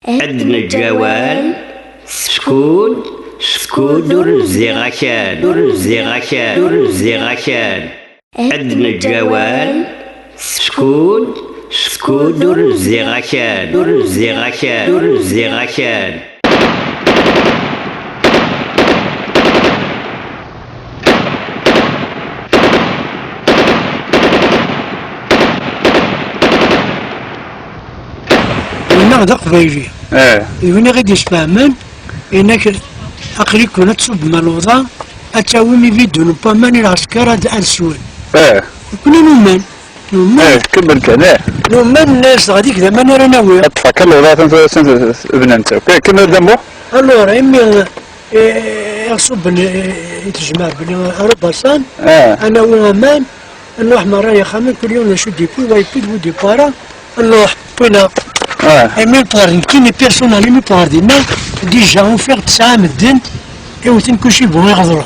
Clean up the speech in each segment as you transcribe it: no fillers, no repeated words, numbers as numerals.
عندنا الجوال سكود الزغاكان عندنا الجوال سكود الزغاكان هذا قبيلي يبني غادي يسفهمن انك اقريك ولا تصب مالوضه اتاوي فيديو نبامان العسكر هذا السوين كنا نومان كمل كناه نومان الناس غادي كذا ما نرى ناوي تفكر له ابن انت كمل دمو الور امي يصب يتجمع بين ربصان انا ومان نروح مرة يا خامن كل يوم نشد ديبي ويبيد ودي بارا نروح بينا مي بار كاين بيرسونال مي بار ديما ديجا اون فيغ 9 مدن ايوتين كلشي بغاو يغدروا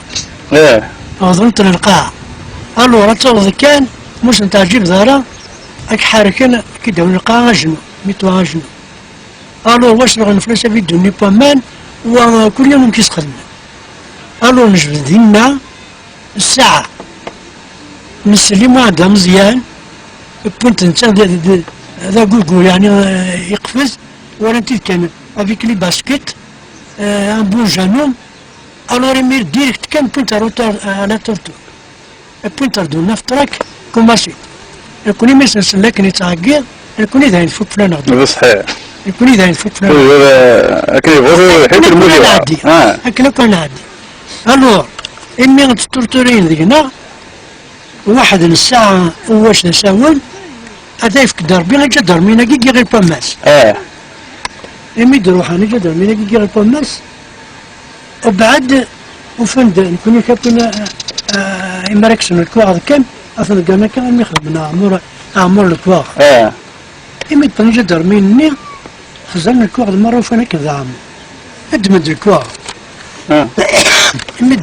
يغدروا تر القاعة الور تعوض كان موش نتاع جيب دارا راك حاركين كي داو القاعة غجنو ميتو غجنو الور واش نبغي نفلس فيديو ني بامان وكل يوم كيسخدم الور نجبد ديما الساعة نسلمو عندها مزيان بنت نتا هذا جوجل يعني يقفز ولا انت كان افيك لي باسكيت ان بون جانون الور يمير ديريكت كان بوينتر على تورتو بوينتر دو نفتراك كوماسي يكون يميس نسلك نتعقير يكون إذا ينفك فلان غدو صحيح يكون إذا ينفك فلان هكا يبغوا حيت المولي هكا كان عادي الور إمي غتستورتورين ذيكنا واحد الساعة واش نساون هذا يفك دربي غير جدر مينا كي غير باماس امي دروح انا جدر مينا كي غير باماس وبعد وفند نكون كابتن اماركسن الكواغ كان اصلا قالنا كان يخدمنا عمر الكواغ امي تاني جدر مني خزلنا الكواغ المره وفانا كذا عام ادمد الكواغ امي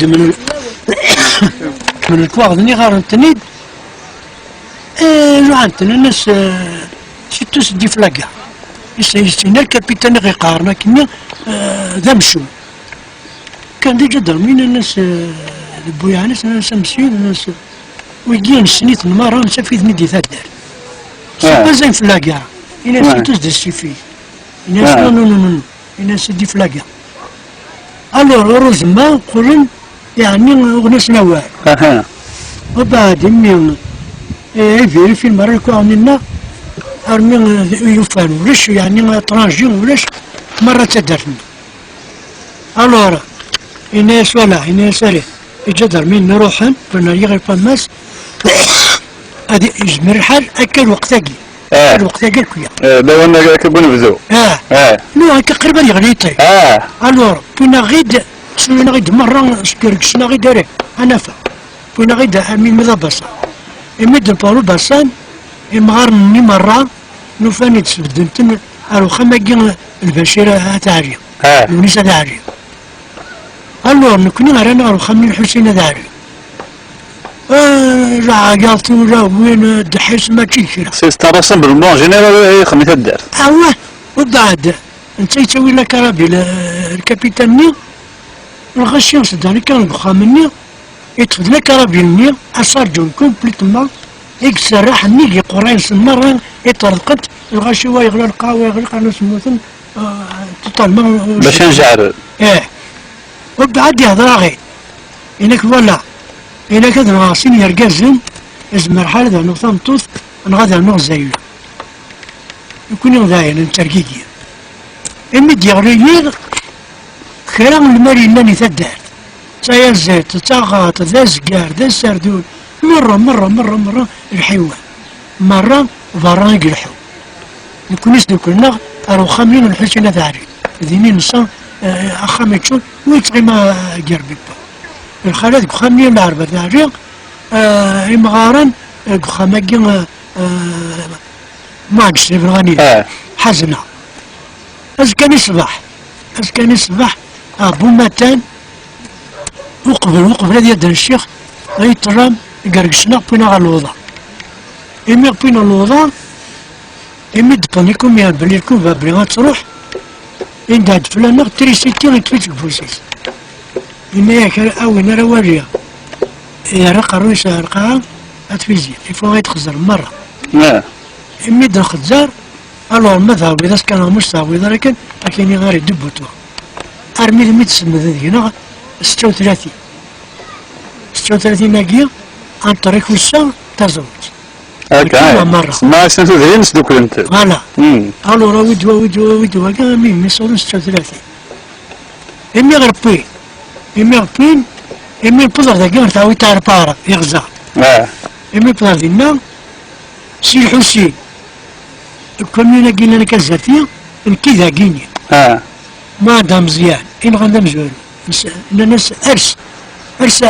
من الكواغ ني غار التنيد عندنا الناس سيتوس دي فلاكا يسينا الكابيتان غي قارنا كنا ذا مشو كان دي جدر من الناس البويانس الناس مسيون الناس ويجين سنيت المرة نسا في ذني دي ثادر سيبا زين فلاكا الناس سيتوس دي السيفي الناس نو الناس دي فلاكا الور روزما قولن يعني غناس نوار وبعد مين فيري في المرة كوانينا أرمي يوفان ولاش يعني ترانجي ولاش مرة تدرني ألورا إناس ولا إناس راه يجدر من نروحن كنا يغير باماس هادي يجمر الحال أكل وقتاكي الوقتاكي الكويا لو أنا كنقول نبزو نو هكا قريبا يغليطي ألورا كنا غيد سولنا غيد مرة سكركسنا غيد راه أنافا كنا غيد أمين مذا بصا يمد البارو باسان يمغار مني مرة نوفاني تسبدنتن أرو خماقين البشيرة تاعري الونيسة تاعري ألور نكوني غرانا أرو خمي الحسين تاعري لا عقالتي ولا وين دحيس ما تشيكرا سي رسم بالبلون جينيرال خميت الدار وبعد انت يسوي لك كرابي الكابيتان ني الغشيم صدقني كان بخامني يتفضل لك رابيني أسارجون كومبليتمون يكسرح نيجي قريص مرة يطرقت الغاشي ويغلى القهوة يغلق على سموثن توتالمون باش نجعل وبعد يهضر غير إنك ولا إنك هذا الغاسين يرقزن إزمر حال هذا نظام توث نغادر نوع زايلة يكون يغذاين التركيكية إمي ديغريير خيرا من الماري لاني تدار تايا الزيت تاغاط ذا زقار ذا السردون مرة الحيوان مرة برا يقلحو نكونيس كلنا أرو خامين الحسين ذاري ذيني نصا أخامي تشون ويتغي ما قربي الخالد خامين العربة ذاري إمغارن خاماقي ماكس الغني حزنة أزكاني صباح أبو ماتان وقبل هذا يد الشيخ غيترام قرقشنا بينا على الوضع إمي بينا الوضع إمي دبنيكم يا بليكم بابلي غتروح عندها فلان تريسيتي غيتفيت فوسيس إما ياك أوين راه وريها يرق الرويسة رقعها أتفيزي يفو غيتخزر مرة إمي دا خزار ألوغ ما تعويض أس كان مش تعويض لكن أكيني غير يدبوتو أرمي لي تسمى ذيك 36 ناقية عن طريق وسا تزوج هكا مرة ما سنتو سدوك انت فوالا ألو راه ودوا كاع مين يصورون 36 إمي غربين إمي البودر دا كاع تعاود تاع بارا يغزا إمي البودر ديالنا سي الحسين الكوميونة كاين لنا كازاتية نكيدا كيني ما دا مزيان إن غندا مزيان الناس أرس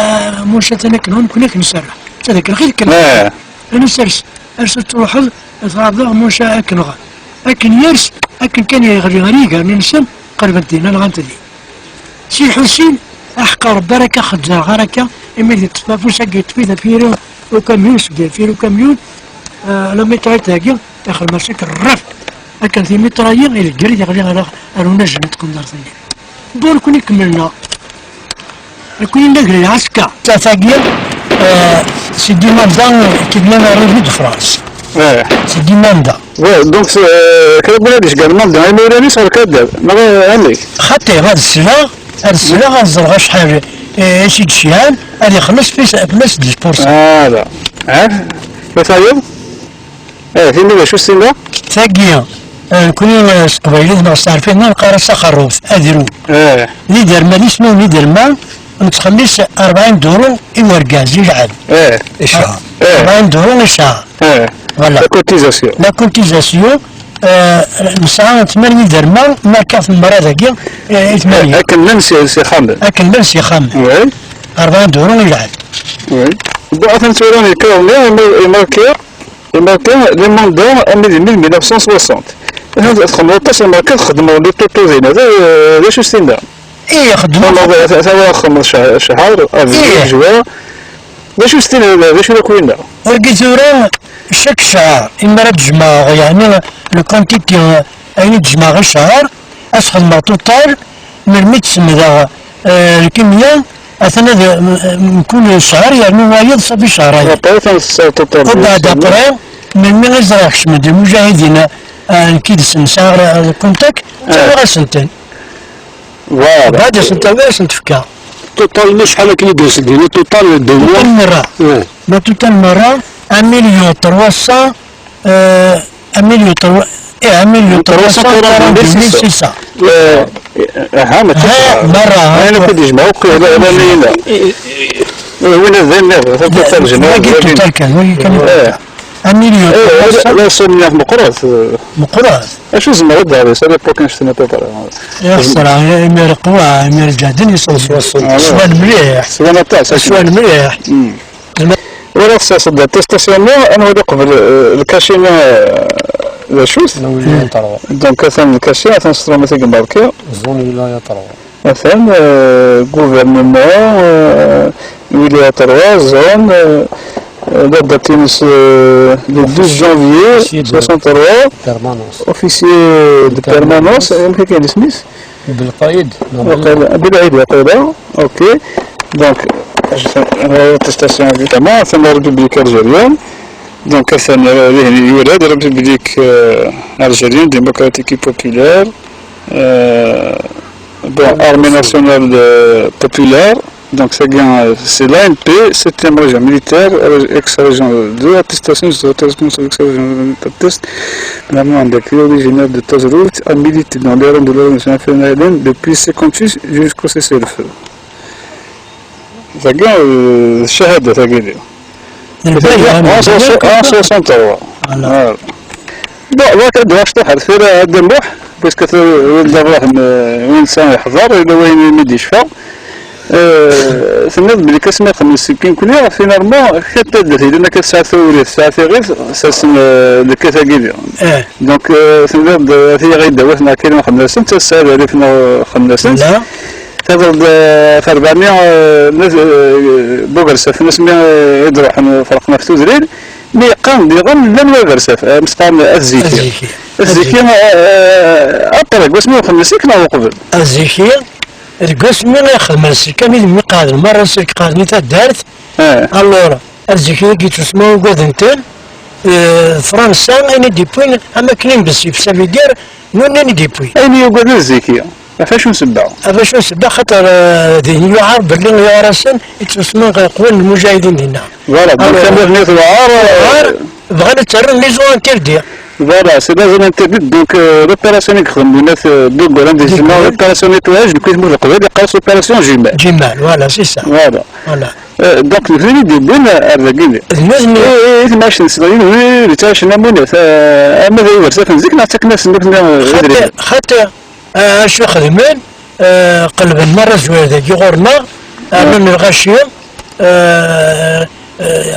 موشاتنا كنهم كنا كنسرح هذاك غير كنا أنا أرس تروح تعرض موشا أكنغا أكن يرس أكن كان يغري غريقة ننسم قرب دينا الغانت دي سي الحسين أحقر بركة خدزار غركة إما دي تفافوس أكي تفيد فيرو وكاميون سبدا فيرو كاميون لما يتعيط هاكي داخل مساك الرف أكن في مترايين إلى الجريد يغري غرا أنو نجم تكون دارتني دور كوني كملنا كوني نقري عسكا تاثاقيا سي ديماندا كيبيانا ريفي دو فرانس سي ديماندا دونك كان بلاديش قال مالدا هاي مورانيس ولا كذاب ما عليك خاطي هاد السنة غنزرغ شحال شي تشيان غادي يخلص في بلاص 10%. لا كيفايو؟ فين شو السنة؟ ثاقيا كوني قبيلة ناس عارفين نلقى راسها خروف أذرو اللي دار مال اسمه اللي دار مال نتخلص 40 دورو يورقاز يلعب الشهر 40 دورو الشهر فوالا لا كوتيزاسيون نسعى 8 درهم ما كان في المرة ذاكيا 8 أكن لنسي خامل 40 دورو يلعب بعثنا توراني كاوني ماركي لي موندون أمي 1960 هذا خمرطاس ماركي خدموا لي توتوزين هذا شو ستين خدموا هذا خمر شهر جوا شو ستين هذا شو كوينا الجزورة شاك شهر إما راه تجمع يعني لو كونتيتي أين تجمع غير شهر أسخن ما توتال مرمي تسمى ذا الكمية أثناء كل شهر يعني وايد صافي شهرين وبعد أقرأ مرمي غير زراكش من المجاهدين كيد سنسار الكونتاك تاع سنتين بعد سنتين غير سنتفكا توتال مش شحال كي يجلس دينا توتال توتال مرة ما توتال مرة 1,300 1,300 مرة أنا كنت يجمعوا كذا لا وين الذنب ما قلت توتال كان 1,300 لا سميناه مقراض شو زعما هذا هذا سالي بوكين شتنا بابا يا الصراحة يمير قوة يمير جادين يصوصوا سوان مليح سوان مليح ولا خصاص التستاسيون انا ولي قبل الكاشين لا شوز دونك مثلا الكاشين تنشطرو مثلا ماركي زون ولاية طروة مثلا غوفرنمون ولاية طروة زون date d'atteinte le 12 janvier 63 officier de permanence يمكن كاين اسميس بالقايد بالعيد يقولها اوكي دونك التستاسيون évidemment ثم الريبوبليك الجزائرية دونك ثاني يولد الريبوبليك الجزائريenne démocratique et populaire bon armée nationale populaire. Donc c'est l'ANP, 7e région militaire, ex-région 2, attestation de l'autorisation sur l'ex-région de test, l'amant décrit originaire de Tazrout, a milité dans les rangs de l'organisation fédérale depuis 58 jusqu'au cessez-le-feu. C'est le shahada, en 63. Voilà. Bon, là, tu dois te faire un démouch, parce que tu dois avoir une scène à faire, et le midi chef. ثم بلي كسمة 65 كلية فينالمون حتى درتي لأن كتساعد ثوري تساعد غير ساسم الكتاكيل دونك ثم هي غير دواتنا كلمة 5 تساعد عليه فينا 5 لا تضرب في 400 بوغرسة في 900 يدروح فرقنا في توزريل مي قام بيغم لم يغرسف مسقام أزيكي الزكي أطرق واسمه خمسة كنا قبل. الزكي القسم من خمس كم يدمي قادر مرة سلك قادني تدارت اللورا الزكي كي تسمعوا قادنتين فرنسا أين ديبوين أما كلين بسيف سافيدير نون ديبوين. أين يقعد الزكي؟ فاش نسبعو؟ فاش نسبع خاطر ذي يعرف باللي يورسن يتسمى قوان المجاهدين هنا. فوالا كان نيت العار بغينا ترن لي زون تردي. فوالا سي لازم انترديت دونك لوبيراسيون يخدموا الناس دوك ولا نديزيما لوبيراسيون نيتواج دوك يسموه القبائل يقاس لوبيراسيون جمال. جمال فوالا سي سا. فوالا. فوالا. دونك الفيلم ديالنا الرقيق. المزني. إيه ماشي نسلين وي تاش نمونة أما ذي ورثة نزيك نعطيك ناس نبنا. حتى شو خدمين قلب المرة زويدة يغورنا من الغاشية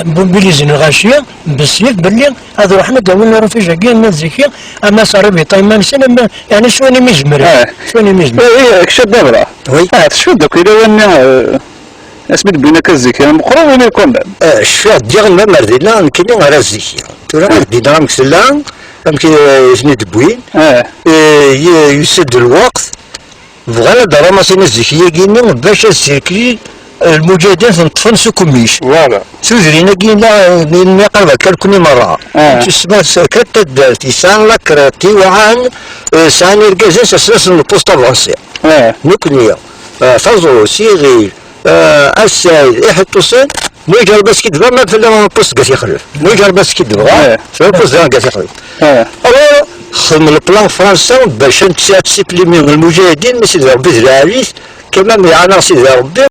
بومبيليزن الغاشية بالسيف باللي هذا رحنا داولنا رفيجة قيلنا الزكية أما صار بطيمان سنة يعني شواني مزمر شواني مزمر. إيه كشد دبرة. وي. شو دوك إذا وانا اسمك بينا كالزكية مقرب وين يكون بعد. الشاد ديالنا مردينا نكلم على الزكية. ترى مردينا مكسلان يمكن يسند بوين. يسد الوقت. بغانا دراما سينا الزكية قلنا باش السيركلي المجاهدين تنطفن كميش. فوالا. سوزرينا قلنا نقرب كالكوني مرة. تسمى سكرت الدالتي سان لاكراتي وعن سان الجازين ساساس البوسطة فرنسية. نكنية فازو سيغيل السايد يحطوسن نيجر بس كدبا ما في البوست قاس يخلف نيجر بس كدبا في البوست قاس يخلف. الو خدم البلان فرنسا باش تسيبليمي المجاهدين ما سيدي ربي زراريس كما يعنى سيدي ربي